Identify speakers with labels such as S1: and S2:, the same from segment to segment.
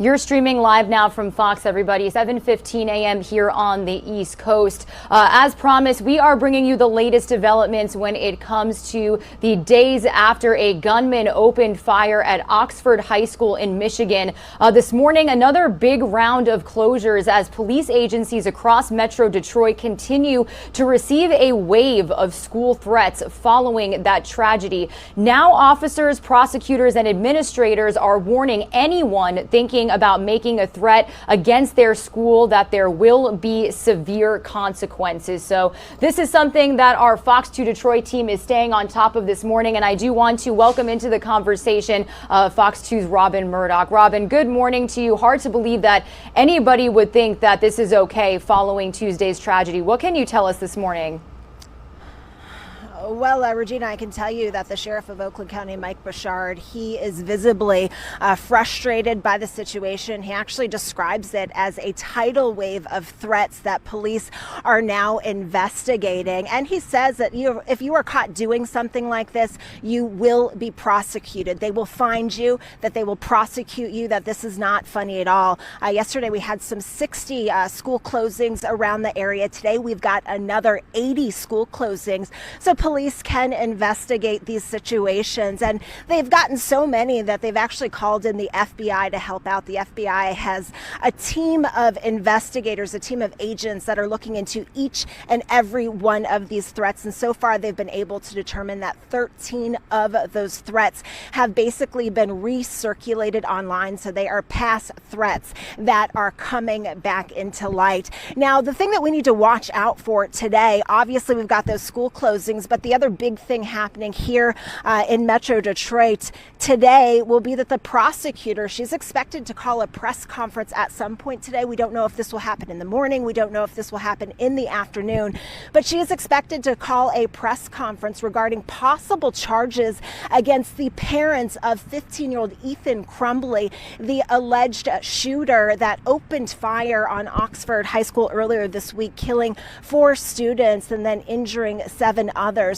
S1: You're streaming live now from Fox, everybody. 7:15 a.m. here on the East Coast. As promised, we are bringing you the latest developments when it comes to the days after a gunman opened fire at Oxford High School in Michigan. This morning, another big round of closures as police agencies across Metro Detroit continue to receive a wave of school threats following that tragedy. Now, officers, prosecutors, and administrators are warning anyone thinking about making a threat against their school that there will be severe consequences. So this is something that our Fox 2 Detroit team is staying on top of this morning, and I do want to welcome into the conversation Fox 2's Robin Murdoch. Robin, good morning to you. Hard to believe that anybody would think that this is okay following Tuesday's tragedy. What can you tell us this morning?
S2: Well, Regina, I can tell you that the sheriff of Oakland County, Mike Bouchard, he is visibly frustrated by the situation. He actually describes it as a tidal wave of threats that police are now investigating. And he says that if you are caught doing something like this, you will be prosecuted. They will find you, that they will prosecute you, that this is not funny at all. Yesterday, we had some 60 school closings around the area. Today, we've got another 80 school closings. So police can investigate these situations, and they've gotten so many that they've actually called in the FBI to help out. The FBI has a team of investigators, a team of agents that are looking into each and every one of these threats, and so far they've been able to determine that 13 of those threats have basically been recirculated online, so they are past threats that are coming back into light. Now, the thing that we need to watch out for today, obviously we've got those school closings, but the other big thing happening here in Metro Detroit today will be that the prosecutor, she's expected to call a press conference at some point today. We don't know if this will happen in the morning. We don't know if this will happen in the afternoon, but she is expected to call a press conference regarding possible charges against the parents of 15-year-old Ethan Crumbley, the alleged shooter that opened fire on Oxford High School earlier this week, killing 4 students and then injuring 7 others.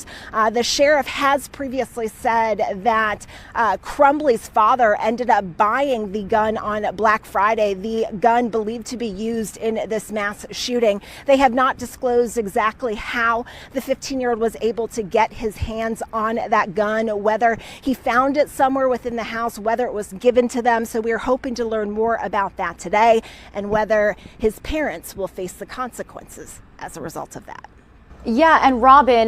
S2: The sheriff has previously said that Crumbley's father ended up buying the gun on Black Friday, the gun believed to be used in this mass shooting. They have not disclosed exactly how the 15-year-old was able to get his hands on that gun, whether he found it somewhere within the house, whether it was given to them. So we're hoping to learn more about that today and whether his parents will face the consequences as a result of that.
S1: Yeah, and Robin,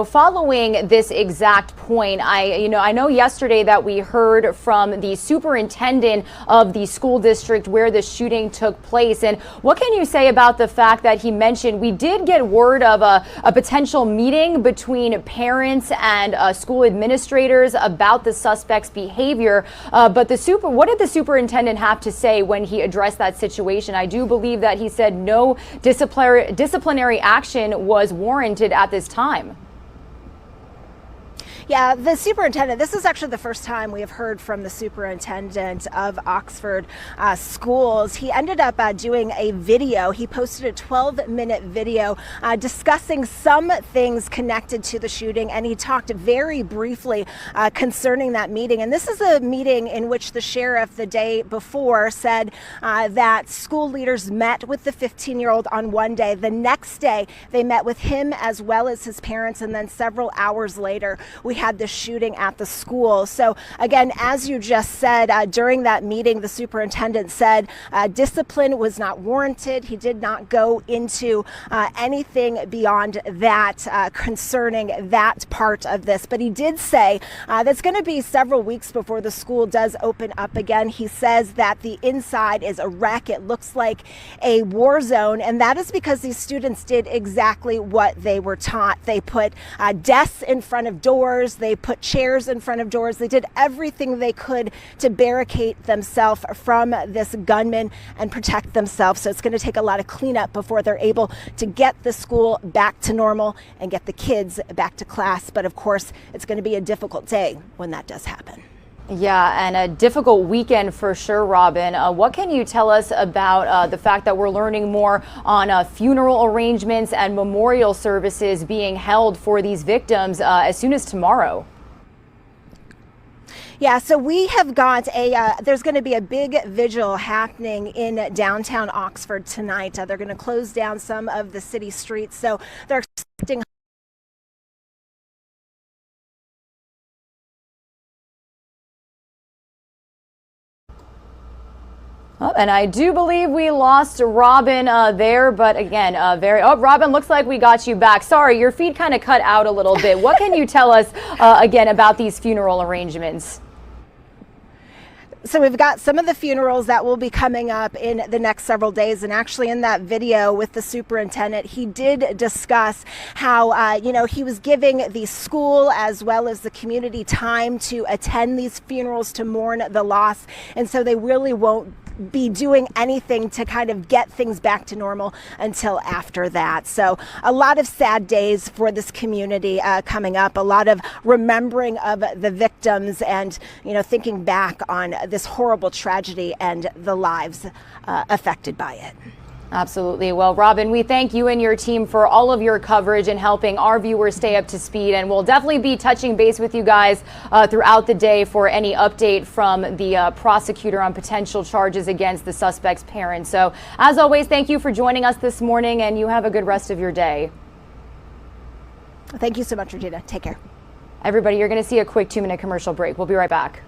S1: following this exact point, I know yesterday that we heard from the superintendent of the school district where the shooting took place. And what can you say about the fact that he mentioned we did get word of a potential meeting between parents and school administrators about the suspect's behavior? But what did the superintendent have to say when he addressed that situation? I do believe that he said no disciplinary action was warranted at this time.
S2: Yeah, the superintendent, this is actually the first time we have heard from the superintendent of Oxford schools. He ended up doing a video. He posted a 12-minute video discussing some things connected to the shooting, and he talked very briefly concerning that meeting. And this is a meeting in which the sheriff the day before said that school leaders met with the 15-year-old on one day. The next day, they met with him as well as his parents, and then several hours later, we had the shooting at the school. So again, as you just said, during that meeting, the superintendent said discipline was not warranted. He did not go into anything beyond that concerning that part of this. But he did say that's going to be several weeks before the school does open up again. He says that the inside is a wreck. It looks like a war zone. And that is because these students did exactly what they were taught. They put desks in front of doors. They put chairs in front of doors. They did everything they could to barricade themselves from this gunman and protect themselves. So it's going to take a lot of cleanup before they're able to get the school back to normal and get the kids back to class. But of course, it's going to be a difficult day when that does happen.
S1: Yeah, and a difficult weekend for sure, Robin. What can you tell us about the fact that we're learning more on funeral arrangements and memorial services being held for these victims as soon as tomorrow?
S2: Yeah, so we have got there's going to be a big vigil happening in downtown Oxford tonight. They're going to close down some of the city streets, so they're expecting.
S1: Oh, and I do believe we lost Robin there, but again, Robin, looks like we got you back. Sorry, your feed kind of cut out a little bit. What can you tell us again about these funeral arrangements?
S2: So we've got some of the funerals that will be coming up in the next several days. And actually in that video with the superintendent, he did discuss how, he was giving the school as well as the community time to attend these funerals to mourn the loss. And so they really won't be doing anything to kind of get things back to normal until after that. So a lot of sad days for this community coming up, a lot of remembering of the victims and, thinking back on this horrible tragedy and the lives affected by it.
S1: Absolutely. Well, Robin, we thank you and your team for all of your coverage and helping our viewers stay up to speed. And we'll definitely be touching base with you guys throughout the day for any update from the prosecutor on potential charges against the suspect's parents. So, as always, thank you for joining us this morning, and you have a good rest of your day.
S2: Thank you so much, Regina. Take care.
S1: Everybody, you're going to see a quick 2-minute commercial break. We'll be right back.